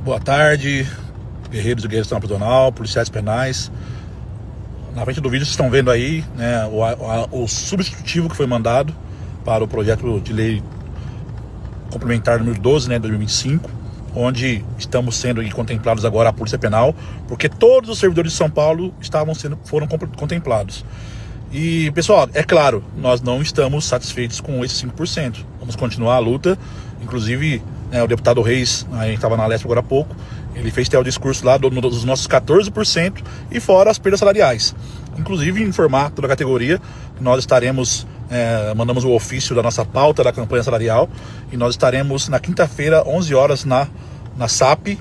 Boa tarde, guerreiros e guerreiras do Tribunal Prisional, policiais penais. Na frente do vídeo vocês estão vendo aí, né, o substitutivo que foi mandado para o projeto de lei complementar número 12, né, 2025, onde estamos sendo contemplados agora a Polícia Penal, porque todos os servidores de São Paulo foram contemplados. E, pessoal, é claro, nós não estamos satisfeitos com esses 5%. Vamos continuar a luta. Inclusive, o deputado Reis, a gente estava na Lesp agora há pouco, ele fez até o discurso lá dos nossos 14% e fora as perdas salariais. Inclusive, informar toda a categoria que nós estaremos, mandamos o ofício da nossa pauta da campanha salarial e nós estaremos na quinta-feira, 11 horas, na SAP,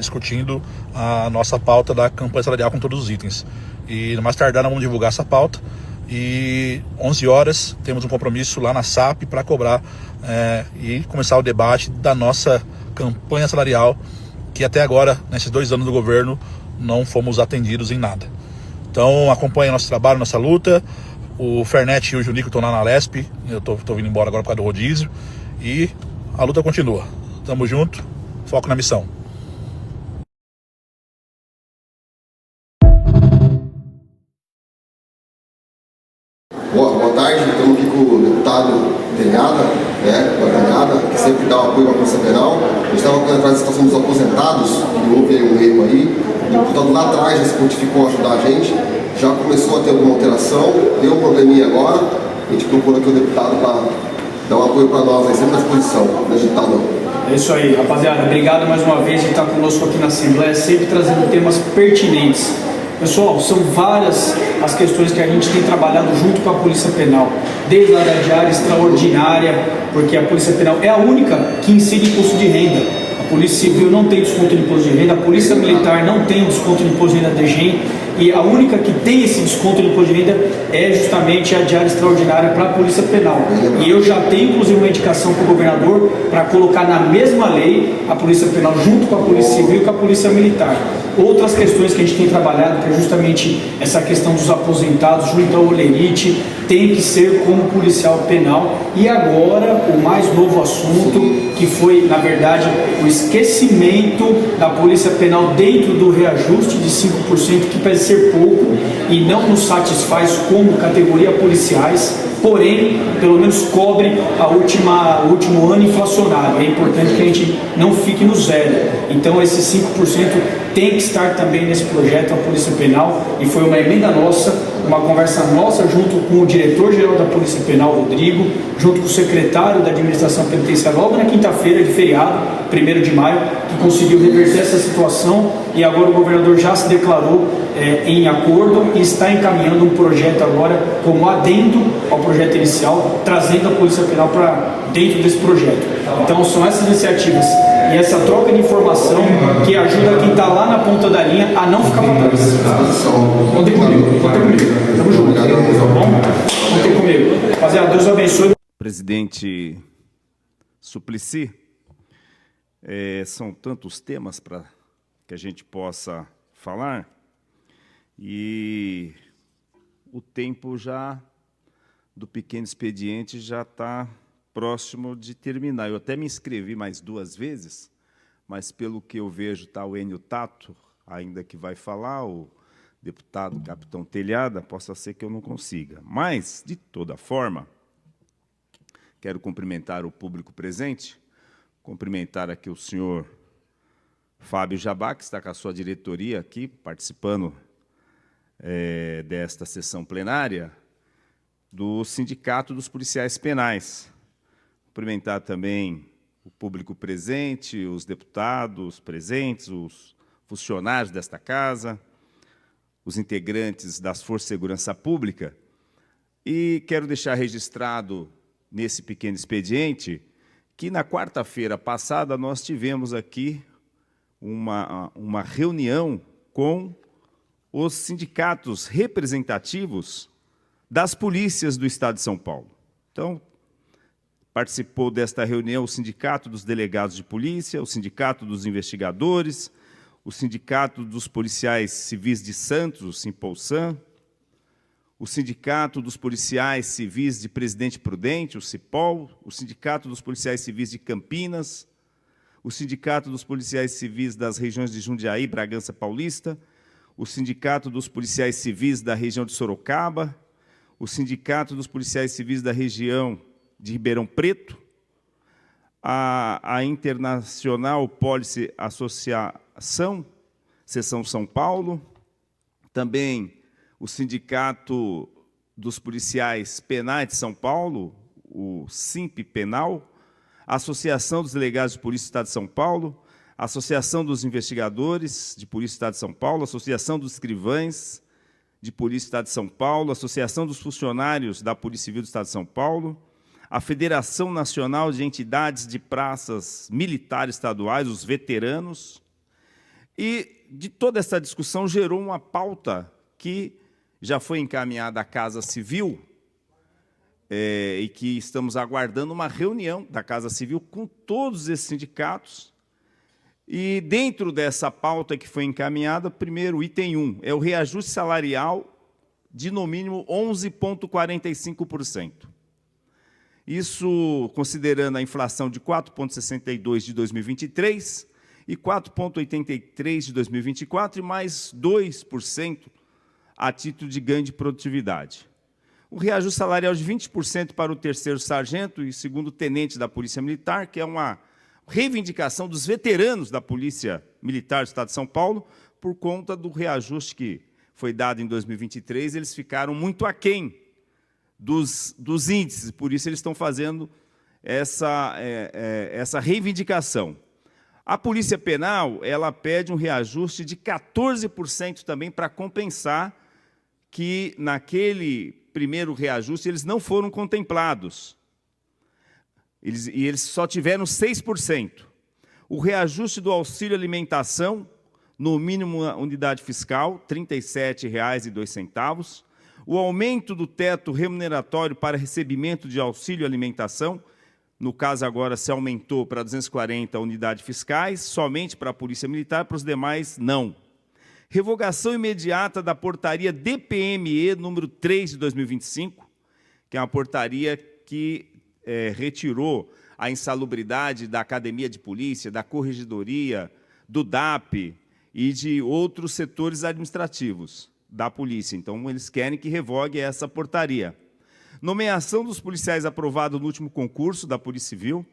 discutindo a nossa pauta da campanha salarial com todos os itens. E mais tardar nós vamos divulgar essa pauta e 11 horas temos um compromisso lá na SAP para cobrar e começar o debate da nossa campanha salarial, que até agora, nesses 2 anos do governo, não fomos atendidos em nada. Então acompanhe nosso trabalho, nossa luta. O Fernet e o Junico estão lá na Lesp, eu tô vindo embora agora por causa do rodízio, e a luta continua. Tamo junto, foco na missão. Boa tarde, estamos aqui com o deputado Telhada, que sempre dá apoio à Polícia Penal. A gente estava atrás da situação dos aposentados, que houve aí um erro aí. O deputado lá atrás já se prontificou a ajudar a gente, já começou a ter alguma alteração, deu um probleminha agora. A gente procura aqui o deputado para dar um apoio para nós, aí, sempre à disposição, né, deputado? É isso aí, rapaziada. Obrigado mais uma vez de estar conosco aqui na Assembleia, sempre trazendo temas pertinentes. Pessoal, são várias as questões que a gente tem trabalhado junto com a Polícia Penal, desde a da diária extraordinária, porque a Polícia Penal é a única que incide imposto de renda. A Polícia Civil não tem desconto de imposto de renda, a Polícia Militar não tem desconto de imposto de renda DGEM, e a única que tem esse desconto de imposto de renda é justamente a diária extraordinária para a Polícia Penal. E eu já tenho inclusive uma indicação para o governador para colocar na mesma lei a Polícia Penal junto com a Polícia Civil e com a Polícia Militar. Outras questões que a gente tem trabalhado, que é justamente essa questão dos aposentados junto ao Olerite, tem que ser como policial penal. E agora, o mais novo assunto, que foi, na verdade, o esquecimento da Polícia Penal dentro do reajuste de 5%, que parece ser pouco e não nos satisfaz como categoria policiais, porém, pelo menos cobre o último ano inflacionário. É importante que a gente não fique no zero. Então, esses 5% tem que estar também nesse projeto, a Polícia Penal, e foi uma emenda nossa, uma conversa nossa junto com o diretor-geral da Polícia Penal, Rodrigo, junto com o secretário da Administração Penitenciária, logo na quinta-feira de feriado, 1º de maio, que conseguiu reverter essa situação, e agora o governador já se declarou em acordo e está encaminhando um projeto agora como adendo ao projeto inicial, trazendo a Polícia Penal para dentro desse projeto. Então são essas iniciativas e essa troca de informação que ajuda quem está lá na ponta da linha a não ficar para trás. Contem comigo. Tamo junto. Tá bom? Contem comigo. Rapaziada, Deus abençoe. Presidente Suplicy, são tantos temas para que a gente possa falar e o tempo do pequeno expediente já está próximo de terminar. Eu até me inscrevi mais 2 vezes, mas pelo que eu vejo está o Enio Tato, ainda que vai falar, o deputado Capitão Telhada, possa ser que eu não consiga. Mas, de toda forma, quero cumprimentar o público presente, cumprimentar aqui o senhor Fábio Jabá, que está com a sua diretoria aqui, participando desta sessão plenária, do Sindicato dos Policiais Penais. Cumprimentar também o público presente, os deputados presentes, os funcionários desta casa, os integrantes das Forças de Segurança Pública. E quero deixar registrado nesse pequeno expediente que na quarta-feira passada nós tivemos aqui uma reunião com os sindicatos representativos das polícias do Estado de São Paulo. Então, participou desta reunião o Sindicato dos Delegados de Polícia, o Sindicato dos Investigadores, o Sindicato dos Policiais Civis de Santos, o Simpolsan, o Sindicato dos Policiais Civis de Presidente Prudente, o CIPOL, o Sindicato dos Policiais Civis de Campinas, o Sindicato dos Policiais Civis das regiões de Jundiaí, Bragança Paulista, o Sindicato dos Policiais Civis da região de Sorocaba, o Sindicato dos Policiais Civis da região de Ribeirão Preto, a Internacional Police Associação, Seção São Paulo, também o Sindicato dos Policiais Penais de São Paulo, o SIMP Penal, a Associação dos Delegados de Polícia do Estado de São Paulo, a Associação dos Investigadores de Polícia do Estado de São Paulo, a Associação dos Escrivães de Polícia do Estado de São Paulo, a Associação dos Funcionários da Polícia Civil do Estado de São Paulo, a Federação Nacional de Entidades de Praças Militares Estaduais, os veteranos, e de toda essa discussão gerou uma pauta que já foi encaminhada à Casa Civil, e que estamos aguardando uma reunião da Casa Civil com todos esses sindicatos. E dentro dessa pauta que foi encaminhada, primeiro, o item 1, é o reajuste salarial de, no mínimo, 11,45%. Isso considerando a inflação de 4,62% de 2023 e 4,83% de 2024 e mais 2% a título de ganho de produtividade. O reajuste salarial de 20% para o terceiro sargento e segundo tenente da Polícia Militar, que é uma reivindicação dos veteranos da Polícia Militar do Estado de São Paulo, por conta do reajuste que foi dado em 2023, eles ficaram muito aquém dos índices, por isso eles estão fazendo essa reivindicação. A Polícia Penal, ela pede um reajuste de 14% também para compensar que naquele primeiro reajuste eles não foram contemplados. Eles só tiveram 6%. O reajuste do auxílio alimentação, no mínimo unidade fiscal, R$ 37,02. O aumento do teto remuneratório para recebimento de auxílio alimentação, no caso agora se aumentou para 240 unidades fiscais, somente para a Polícia Militar, para os demais não. Revogação imediata da portaria DPME número 3 de 2025, que é uma portaria que retirou a insalubridade da Academia de Polícia, da Corregedoria, do DAP e de outros setores administrativos da polícia. Então, eles querem que revogue essa portaria. Nomeação dos policiais aprovado no último concurso da Polícia Civil,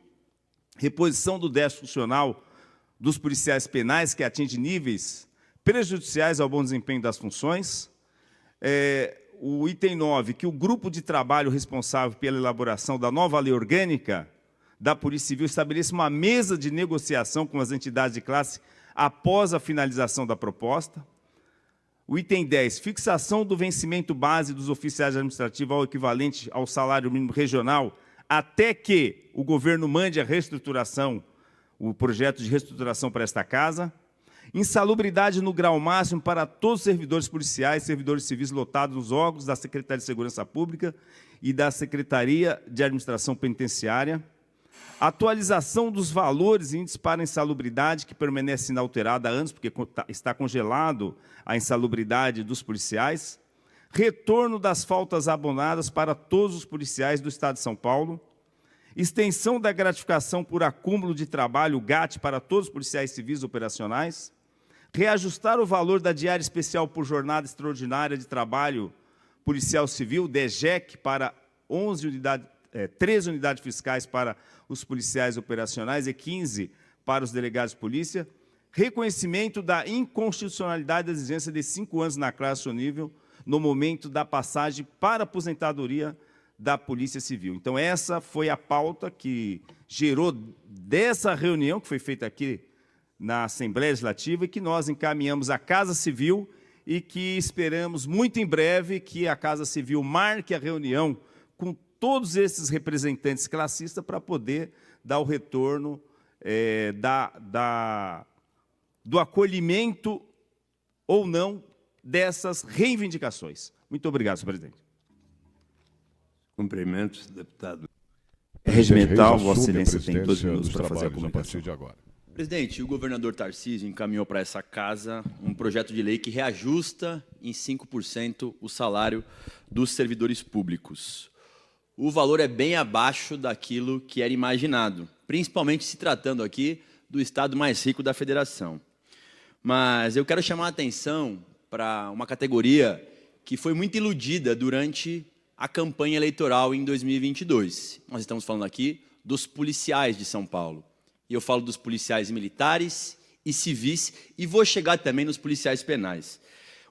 reposição do déficit funcional dos policiais penais, que atinge níveis prejudiciais ao bom desempenho das funções. O item 9, que o grupo de trabalho responsável pela elaboração da nova lei orgânica da Polícia Civil estabeleça uma mesa de negociação com as entidades de classe após a finalização da proposta. O item 10, fixação do vencimento base dos oficiais administrativos ao equivalente ao salário mínimo regional, até que o governo mande a reestruturação, o projeto de reestruturação para esta casa. Insalubridade no grau máximo para todos os servidores policiais, servidores civis lotados nos órgãos da Secretaria de Segurança Pública e da Secretaria de Administração Penitenciária. Atualização dos valores e índices para insalubridade, que permanece inalterada há anos, porque está congelado a insalubridade dos policiais. Retorno das faltas abonadas para todos os policiais do Estado de São Paulo. Extensão da gratificação por acúmulo de trabalho, GAT, para todos os policiais civis operacionais. Reajustar o valor da diária especial por jornada extraordinária de trabalho policial civil, DEGEC, para 13 unidades fiscais para os policiais operacionais e 15 para os delegados de polícia. Reconhecimento da inconstitucionalidade da exigência de 5 anos na classe ou nível no momento da passagem para aposentadoria da Polícia Civil. Então, essa foi a pauta que gerou dessa reunião que foi feita aqui na Assembleia Legislativa e que nós encaminhamos à Casa Civil e que esperamos muito em breve que a Casa Civil marque a reunião com todos esses representantes classistas para poder dar o retorno do acolhimento ou não dessas reivindicações. Muito obrigado, senhor presidente. Cumprimentos, deputado. É regimental, Vossa Excelência tem 12 minutos para fazer a comunicação. Presidente, o governador Tarcísio encaminhou para essa casa um projeto de lei que reajusta em 5% o salário dos servidores públicos. O valor é bem abaixo daquilo que era imaginado, principalmente se tratando aqui do estado mais rico da federação. Mas eu quero chamar a atenção para uma categoria que foi muito iludida durante a campanha eleitoral em 2022. Nós estamos falando aqui dos policiais de São Paulo. E eu falo dos policiais militares e civis, e vou chegar também nos policiais penais.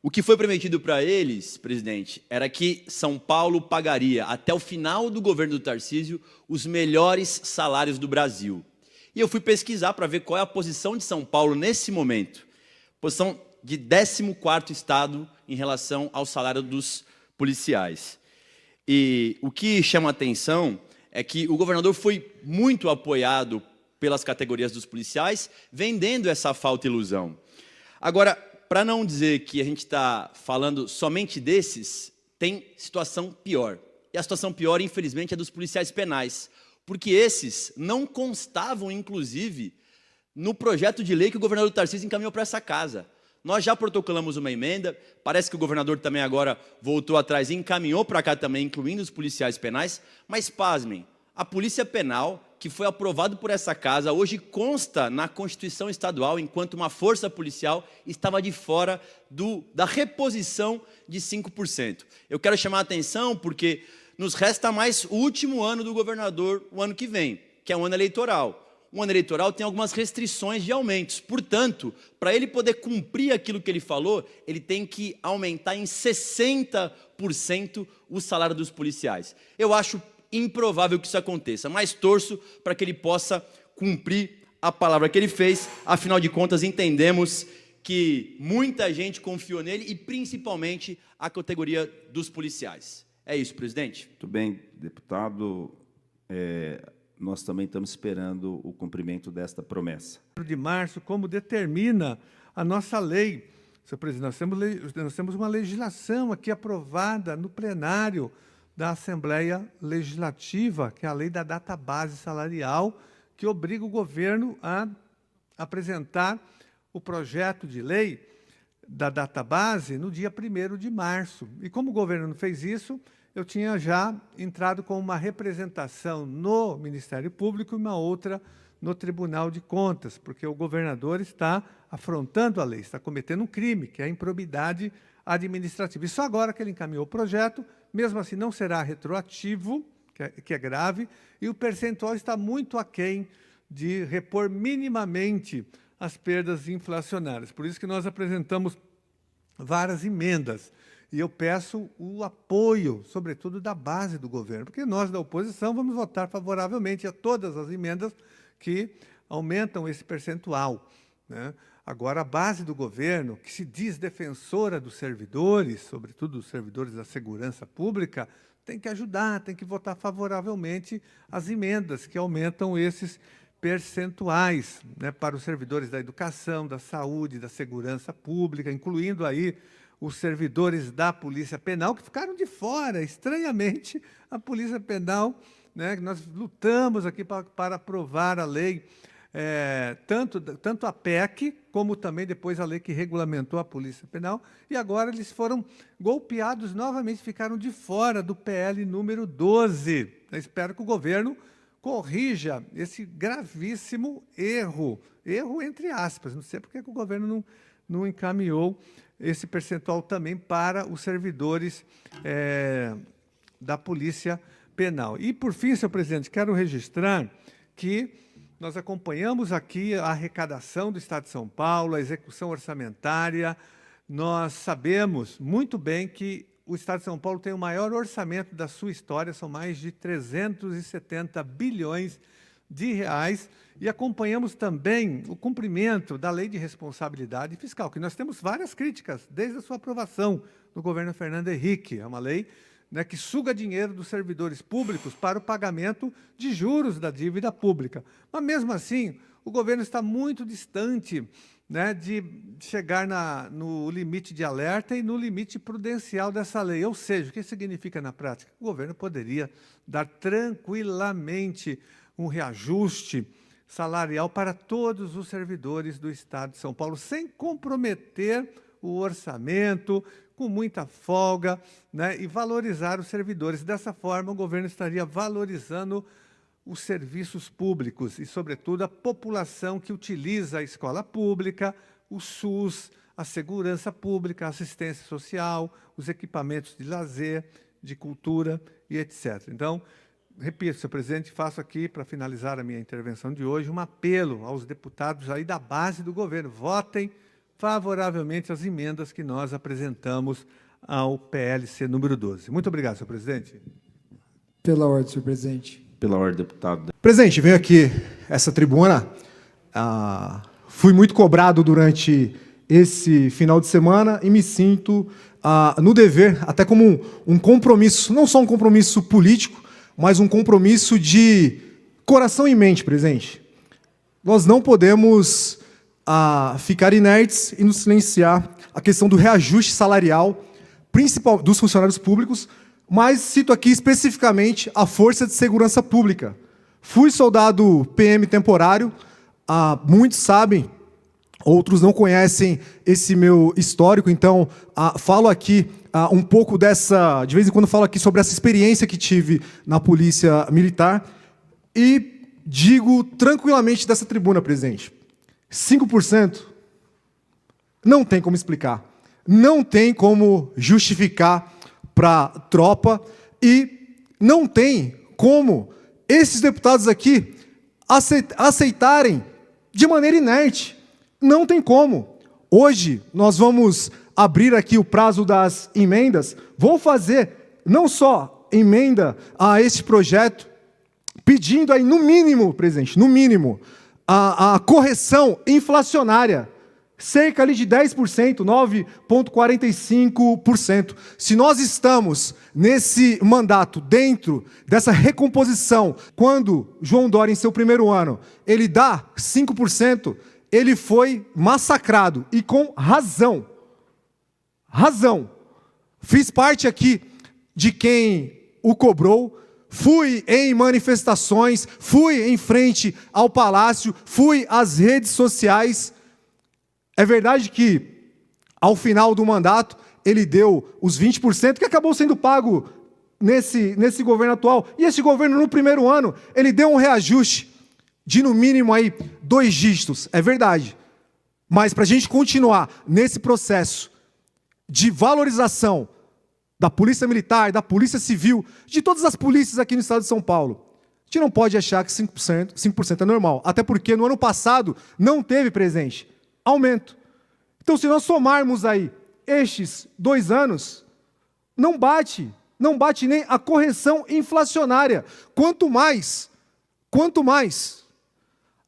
O que foi prometido para eles, presidente, era que São Paulo pagaria, até o final do governo do Tarcísio, os melhores salários do Brasil. E eu fui pesquisar para ver qual é a posição de São Paulo nesse momento. Posição de 14º estado em relação ao salário dos policiais. E o que chama a atenção é que o governador foi muito apoiado pelas categorias dos policiais, vendendo essa falsa ilusão. Agora, para não dizer que a gente está falando somente desses, tem situação pior. E a situação pior, infelizmente, é dos policiais penais, porque esses não constavam, inclusive, no projeto de lei que o governador Tarcísio encaminhou para essa casa. Nós já protocolamos uma emenda, parece que o governador também agora voltou atrás e encaminhou para cá também, incluindo os policiais penais, mas pasmem, a polícia penal, que foi aprovado por essa casa, hoje consta na Constituição Estadual, enquanto uma força policial estava de fora da reposição de 5%. Eu quero chamar a atenção porque nos resta mais o último ano do governador, o ano que vem, que é um ano eleitoral. Um ano eleitoral tem algumas restrições de aumentos. Portanto, para ele poder cumprir aquilo que ele falou, ele tem que aumentar em 60% o salário dos policiais. Eu acho improvável que isso aconteça, mas torço para que ele possa cumprir a palavra que ele fez. Afinal de contas, entendemos que muita gente confiou nele e principalmente a categoria dos policiais. É isso, presidente. Muito bem, deputado. Nós também estamos esperando o cumprimento desta promessa. De março, como determina a nossa lei. Senhor presidente, nós temos uma legislação aqui aprovada no plenário da Assembleia Legislativa, que é a lei da database salarial, que obriga o governo a apresentar o projeto de lei da database no dia 1º de março. E como o governo não fez isso, eu tinha já entrado com uma representação no Ministério Público e uma outra no Tribunal de Contas, porque o governador está afrontando a lei, está cometendo um crime, que é a improbidade administrativa. E só agora que ele encaminhou o projeto, mesmo assim não será retroativo, que é grave, e o percentual está muito aquém de repor minimamente as perdas inflacionárias. Por isso que nós apresentamos várias emendas. E eu peço o apoio, sobretudo, da base do governo, porque nós, da oposição, vamos votar favoravelmente a todas as emendas que aumentam esse percentual, né? Agora, a base do governo, que se diz defensora dos servidores, sobretudo dos servidores da segurança pública, tem que ajudar, tem que votar favoravelmente as emendas que aumentam esses percentuais, né, para os servidores da educação, da saúde, da segurança pública, incluindo aí os servidores da Polícia Penal, que ficaram de fora, estranhamente, a Polícia Penal, né, que nós lutamos aqui para aprovar a lei, tanto a PEC, como também depois a lei que regulamentou a Polícia Penal, e agora eles foram golpeados novamente, ficaram de fora do PL número 12. Eu espero que o governo corrija esse gravíssimo erro entre aspas, não sei porque que o governo não encaminhou esse percentual também para os servidores da Polícia Penal. E, por fim, senhor presidente, quero registrar que nós acompanhamos aqui a arrecadação do Estado de São Paulo, a execução orçamentária. Nós sabemos muito bem que o Estado de São Paulo tem o maior orçamento da sua história, são mais de 370 bilhões de reais, e acompanhamos também o cumprimento da Lei de Responsabilidade Fiscal, que nós temos várias críticas, desde a sua aprovação no governo Fernando Henrique. É uma lei, né, que suga dinheiro dos servidores públicos para o pagamento de juros da dívida pública. Mas, mesmo assim, o governo está muito distante, né, de chegar no limite de alerta e no limite prudencial dessa lei. Ou seja, o que significa na prática? O governo poderia dar tranquilamente um reajuste salarial para todos os servidores do Estado de São Paulo, sem comprometer o orçamento, com muita folga, né, e valorizar os servidores. Dessa forma, o governo estaria valorizando os serviços públicos e, sobretudo, a população que utiliza a escola pública, o SUS, a segurança pública, a assistência social, os equipamentos de lazer, de cultura e etc. Então, repito, senhor presidente, faço aqui, para finalizar a minha intervenção de hoje, um apelo aos deputados aí da base do governo. Votem favoravelmente as emendas que nós apresentamos ao PLC número 12. Muito obrigado, senhor presidente. Pela ordem, senhor presidente. Pela ordem, deputado. Presidente, venho aqui essa tribuna. Fui muito cobrado durante esse final de semana e me sinto no dever, até como um compromisso, não só um compromisso político, mas um compromisso de coração e mente, presidente. Nós não podemos ficar inertes e nos silenciar a questão do reajuste salarial, principal dos funcionários públicos, mas cito aqui especificamente a Força de Segurança Pública. Fui soldado PM temporário, muitos sabem, outros não conhecem esse meu histórico, então falo aqui um pouco dessa, de vez em quando falo aqui sobre essa experiência que tive na Polícia Militar e digo tranquilamente dessa tribuna, presidente, 5% não tem como explicar, não tem como justificar para a tropa e não tem como esses deputados aqui aceitarem de maneira inerte. Não tem como. Hoje nós vamos abrir aqui o prazo das emendas. Vou fazer não só emenda a esse projeto, pedindo aí no mínimo, presidente, no mínimo, a correção inflacionária, cerca ali de 10%, 9,45%. Se nós estamos nesse mandato, dentro dessa recomposição, quando João Dória, em seu primeiro ano, ele dá 5%, ele foi massacrado, e com razão. Razão. Fiz parte aqui de quem o cobrou, fui em manifestações, fui em frente ao Palácio, fui às redes sociais. É verdade que, ao final do mandato, ele deu os 20%, que acabou sendo pago nesse governo atual. E esse governo, no primeiro ano, ele deu um reajuste de, no mínimo, aí, 2 dígitos. É verdade. Mas, para a gente continuar nesse processo de valorização da Polícia Militar, da Polícia Civil, de todas as polícias aqui no estado de São Paulo, a gente não pode achar que 5% é normal. Até porque, no ano passado, não teve, presidente, aumento. Então, se nós somarmos aí estes 2 anos, não bate nem a correção inflacionária. Quanto mais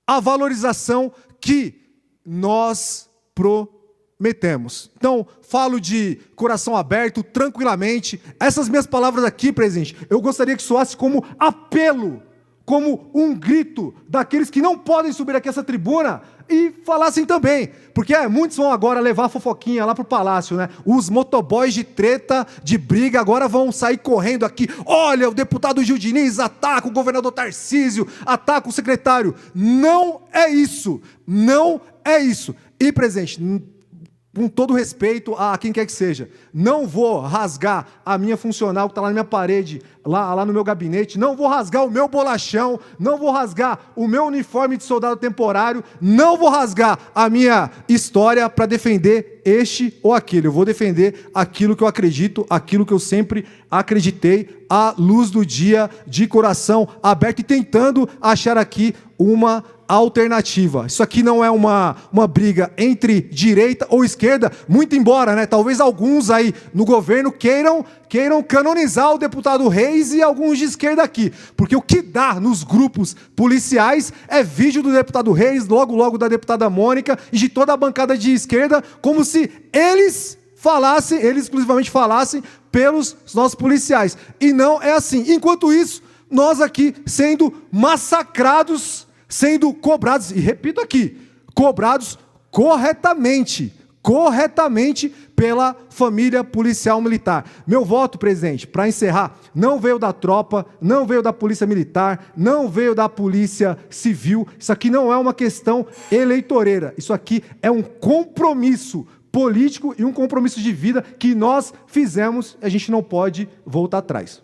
a valorização que nós prometemos. Então, falo de coração aberto, tranquilamente. Essas minhas palavras aqui, presidente, eu gostaria que soasse como apelo, como um grito daqueles que não podem subir aqui essa tribuna e falassem também, porque muitos vão agora levar a fofoquinha lá para o Palácio, né? Os motoboys de treta, de briga, agora vão sair correndo aqui. Olha, o deputado Gil Diniz ataca o governador Tarcísio, ataca o secretário. Não é isso, não é isso. E, presidente, com todo respeito a quem quer que seja, não vou rasgar a minha funcional que está lá na minha parede, lá no meu gabinete, não vou rasgar o meu bolachão, não vou rasgar o meu uniforme de soldado temporário, não vou rasgar a minha história para defender este ou aquele. Eu vou defender aquilo que eu acredito, aquilo que eu sempre acreditei, à luz do dia, de coração aberto e tentando achar aqui uma alternativa. Isso aqui não é uma briga entre direita ou esquerda, muito embora, né, talvez alguns aí no governo queiram canonizar o deputado Reis e alguns de esquerda aqui, porque o que dá nos grupos policiais é vídeo do deputado Reis, logo da deputada Mônica e de toda a bancada de esquerda, como se eles exclusivamente falassem pelos nossos policiais. E não é assim. Enquanto isso, nós aqui sendo massacrados, sendo cobrados, e repito aqui, cobrados corretamente pela família policial militar. Meu voto, presidente, para encerrar, não veio da tropa, não veio da polícia militar, não veio da polícia civil. Isso aqui não é uma questão eleitoreira, isso aqui é um compromisso político e um compromisso de vida que nós fizemos, a gente não pode voltar atrás.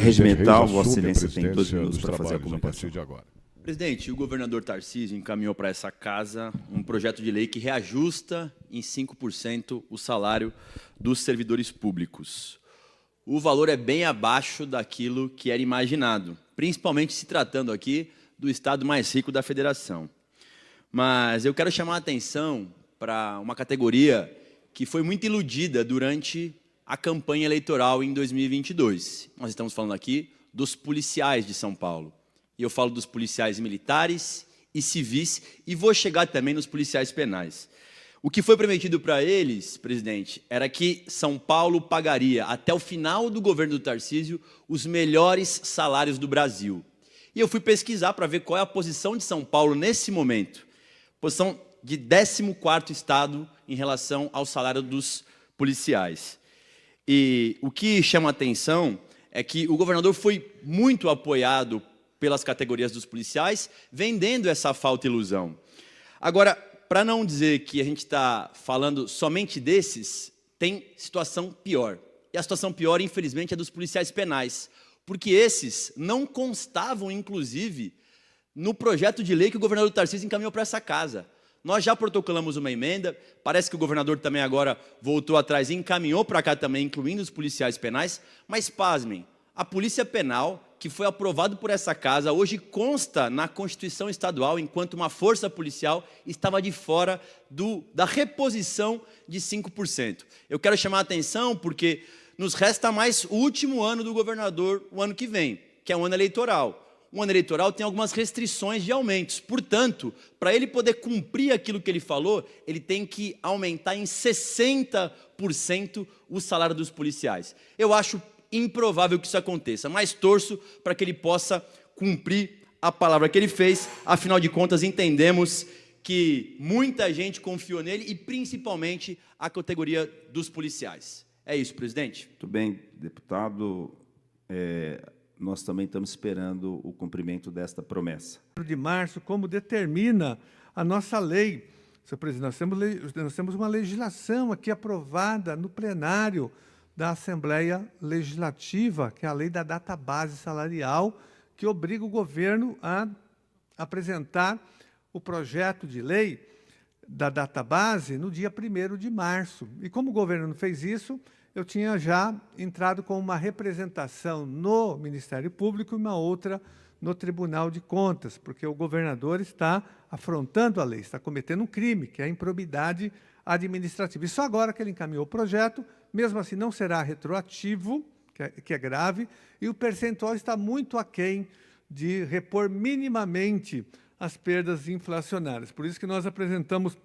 regimental, Vossa Excelência tem 2 minutos para fazer a comunicação. Presidente, o governador Tarcísio encaminhou para essa casa um projeto de lei que reajusta em 5% o salário dos servidores públicos. O valor é bem abaixo daquilo que era imaginado, principalmente se tratando aqui do estado mais rico da federação. Mas eu quero chamar a atenção para uma categoria que foi muito iludida durante a campanha eleitoral em 2022. Nós estamos falando aqui dos policiais de São Paulo. E eu falo dos policiais militares e civis, e vou chegar também nos policiais penais. O que foi prometido para eles, presidente, era que São Paulo pagaria, até o final do governo do Tarcísio, os melhores salários do Brasil. E eu fui pesquisar para ver qual é a posição de São Paulo nesse momento. Posição de 14º estado em relação ao salário dos policiais. E o que chama a atenção é que o governador foi muito apoiado pelas categorias dos policiais, vendendo essa falta ilusão. Agora, para não dizer que a gente está falando somente desses, tem situação pior. E a situação pior, infelizmente, é dos policiais penais, porque esses não constavam, inclusive, no projeto de lei que o governador Tarcísio encaminhou para essa casa. Nós já protocolamos uma emenda, parece que o governador também agora voltou atrás e encaminhou para cá também, incluindo os policiais penais, mas pasmem, a Polícia Penal, que foi aprovado por essa casa, hoje consta na Constituição Estadual, enquanto uma força policial estava de fora da reposição de 5%. Eu quero chamar a atenção porque nos resta mais o último ano do governador, o ano que vem, que é um ano eleitoral. Um ano eleitoral tem algumas restrições de aumentos. Portanto, para ele poder cumprir aquilo que ele falou, ele tem que aumentar em 60% o salário dos policiais. Eu acho improvável que isso aconteça, mas torço para que ele possa cumprir a palavra que ele fez. Afinal de contas, entendemos que muita gente confiou nele e principalmente a categoria dos policiais. É isso, presidente. Muito bem, deputado. Nós também estamos esperando o cumprimento desta promessa. De março, como determina a nossa lei. Senhor presidente, nós temos uma legislação aqui aprovada no plenário da Assembleia Legislativa, que é a lei da database salarial, que obriga o governo a apresentar o projeto de lei da database no dia 1º de março. E como o governo não fez isso, eu tinha já entrado com uma representação no Ministério Público e uma outra no Tribunal de Contas, porque o governador está afrontando a lei, está cometendo um crime, que é a improbidade administrativa. E só agora que ele encaminhou o projeto, mesmo assim não será retroativo, que é grave, e o percentual está muito aquém de repor minimamente as perdas inflacionárias. Por isso que nós apresentamos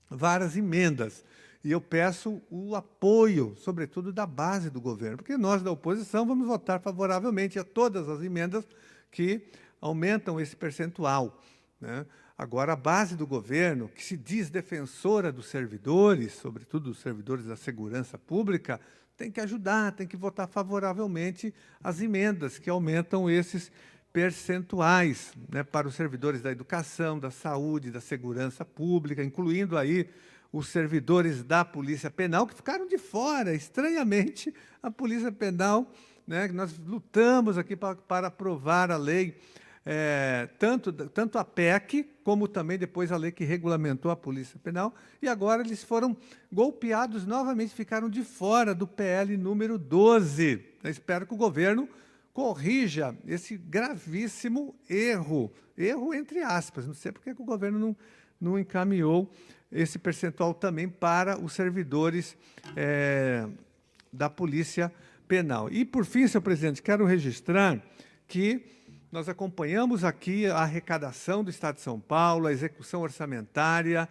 várias emendas. E eu peço o apoio, sobretudo, da base do governo, porque nós, da oposição, vamos votar favoravelmente a todas as emendas que aumentam esse percentual, né? Agora, a base do governo, que se diz defensora dos servidores, sobretudo dos servidores da segurança pública, tem que ajudar, tem que votar favoravelmente as emendas que aumentam esses percentuais, né, para os servidores da educação, da saúde, da segurança pública, incluindo aí os servidores da Polícia Penal, que ficaram de fora. Estranhamente, a Polícia Penal, né, nós lutamos aqui para aprovar a lei, tanto a PEC, como também depois a lei que regulamentou a Polícia Penal, e agora eles foram golpeados novamente, ficaram de fora do PL número 12. Eu espero que o governo corrija esse gravíssimo erro entre aspas, não sei porque que o governo não encaminhou esse percentual também para os servidores da Polícia Penal. E, por fim, senhor presidente, quero registrar que nós acompanhamos aqui a arrecadação do Estado de São Paulo, a execução orçamentária.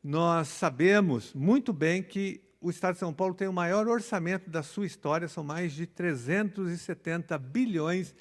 Nós sabemos muito bem que o Estado de São Paulo tem o maior orçamento da sua história, são mais de 370 bilhões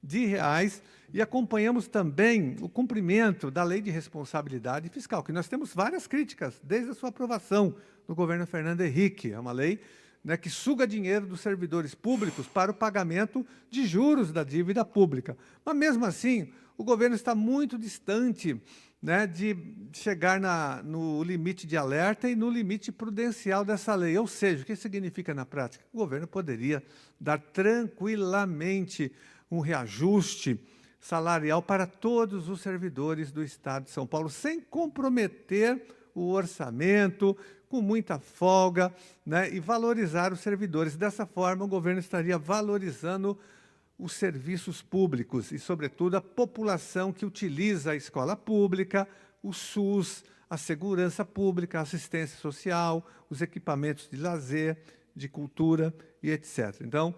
de reais, e acompanhamos também o cumprimento da Lei de Responsabilidade Fiscal, que nós temos várias críticas desde a sua aprovação no governo Fernando Henrique. É uma lei, né, que suga dinheiro dos servidores públicos para o pagamento de juros da dívida pública. Mas, mesmo assim, o governo está muito distante né, de chegar no limite de alerta e no limite prudencial dessa lei. Ou seja, o que significa na prática? O governo poderia dar tranquilamente um reajuste salarial para todos os servidores do Estado de São Paulo, sem comprometer o orçamento, com muita folga, né, e valorizar os servidores. Dessa forma, o governo estaria valorizando os serviços públicos e, sobretudo, a população que utiliza a escola pública, o SUS, a segurança pública, a assistência social, os equipamentos de lazer, de cultura e etc. Então,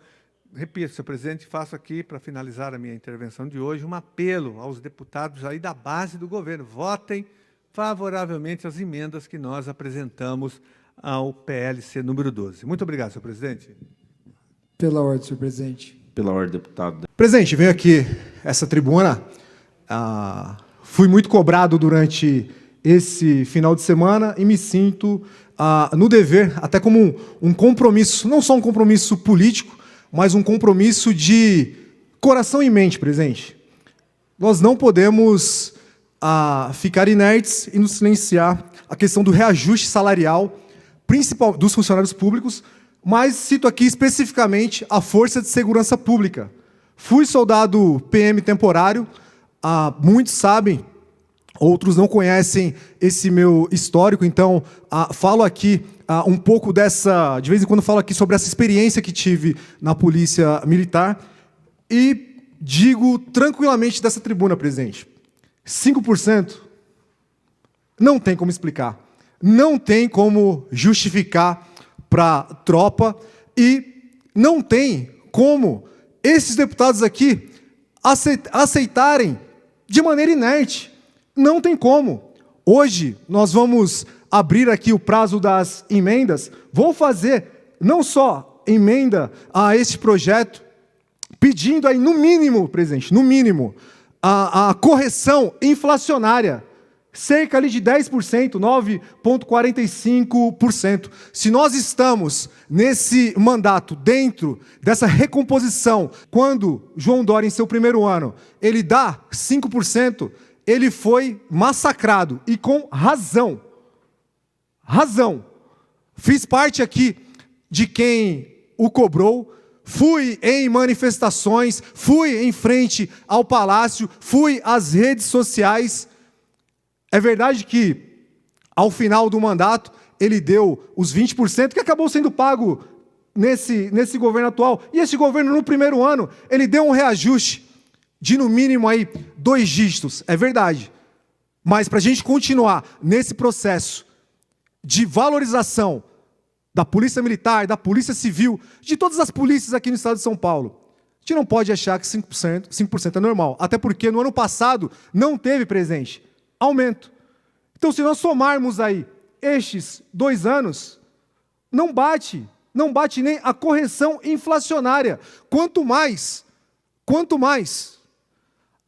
repito, senhor presidente, faço aqui, para finalizar a minha intervenção de hoje, um apelo aos deputados aí da base do governo. Votem favoravelmente as emendas que nós apresentamos ao PLC número 12. Muito obrigado, senhor presidente. Pela ordem, senhor presidente. Pela ordem, deputado. Presidente, venho aqui essa tribuna. Fui muito cobrado durante esse final de semana e me sinto no dever, até como um compromisso, não só um compromisso político, mas um compromisso de coração e mente, presidente. Nós não podemos ficar inertes e nos silenciar a questão do reajuste salarial, principal dos funcionários públicos, mas cito aqui especificamente a Força de Segurança Pública. Fui soldado PM temporário, muitos sabem, outros não conhecem esse meu histórico, então falo aqui um pouco dessa, de vez em quando falo aqui sobre essa experiência que tive na Polícia Militar e digo tranquilamente dessa tribuna, presidente, 5% não tem como explicar, não tem como justificar para a tropa e não tem como esses deputados aqui aceitarem de maneira inerte. Não tem como. Hoje nós vamos abrir aqui o prazo das emendas, vou fazer não só emenda a este projeto, pedindo aí no mínimo, presidente, no mínimo, a correção inflacionária, cerca ali de 10%, 9,45%. Se nós estamos nesse mandato, dentro dessa recomposição, quando João Dória, em seu primeiro ano, ele dá 5%, ele foi massacrado, e com razão. Razão. Fiz parte aqui de quem o cobrou, fui em manifestações, fui em frente ao Palácio, fui às redes sociais. É verdade que, ao final do mandato, ele deu os 20%, que acabou sendo pago nesse governo atual. E esse governo, no primeiro ano, ele deu um reajuste de, no mínimo, aí, 2 dígitos. É verdade. Mas, para a gente continuar nesse processo de valorização da Polícia Militar, da Polícia Civil, de todas as polícias aqui no estado de São Paulo, a gente não pode achar que 5% é normal. Até porque, no ano passado, não teve, presidente, aumento. Então, se nós somarmos aí estes 2 anos, não bate nem a correção inflacionária. Quanto mais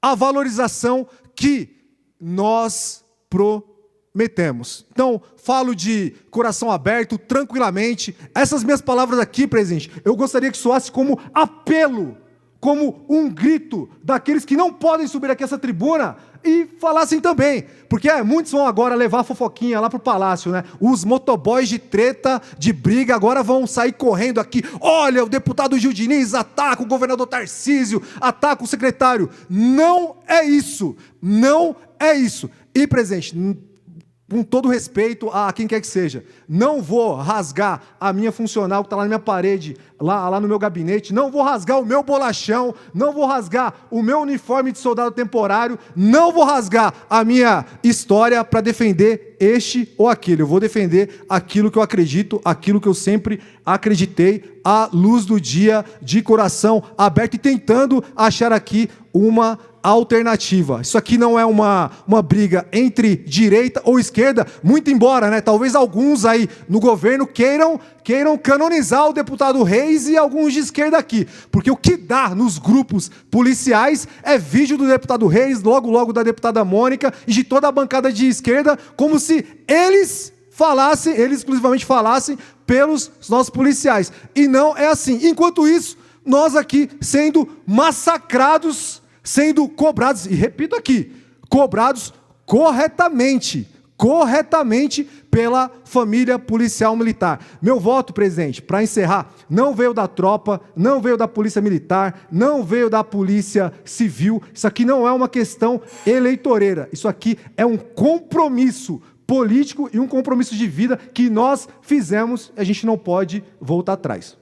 a valorização que nós prometemos. Então, falo de coração aberto, tranquilamente. Essas minhas palavras aqui, presidente, eu gostaria que soasse como apelo, como um grito daqueles que não podem subir aqui essa tribuna e falassem também, porque muitos vão agora levar a fofoquinha lá para o Palácio, né? Os motoboys de treta, de briga, agora vão sair correndo aqui. Olha, o deputado Gil Diniz ataca o governador Tarcísio, ataca o secretário. Não é isso, não é isso. E, presidente, com todo respeito a quem quer que seja, não vou rasgar a minha funcional que está lá na minha parede, lá no meu gabinete, não vou rasgar o meu bolachão, não vou rasgar o meu uniforme de soldado temporário, não vou rasgar a minha história para defender este ou aquele. Eu vou defender aquilo que eu acredito, aquilo que eu sempre acreditei, à luz do dia, de coração aberto e tentando achar aqui uma alternativa. Isso aqui não é uma briga entre direita ou esquerda, muito embora, né, talvez alguns aí no governo queiram canonizar o deputado Reis e alguns de esquerda aqui, porque o que dá nos grupos policiais é vídeo do deputado Reis, logo da deputada Mônica e de toda a bancada de esquerda, como se eles exclusivamente falassem pelos nossos policiais. E não é assim. Enquanto isso, nós aqui sendo massacrados, sendo cobrados, e repito aqui, cobrados corretamente pela família policial militar. Meu voto, presidente, para encerrar, não veio da tropa, não veio da polícia militar, não veio da polícia civil. Isso aqui não é uma questão eleitoreira. Isso aqui é um compromisso político e um compromisso de vida que nós fizemos e a gente não pode voltar atrás.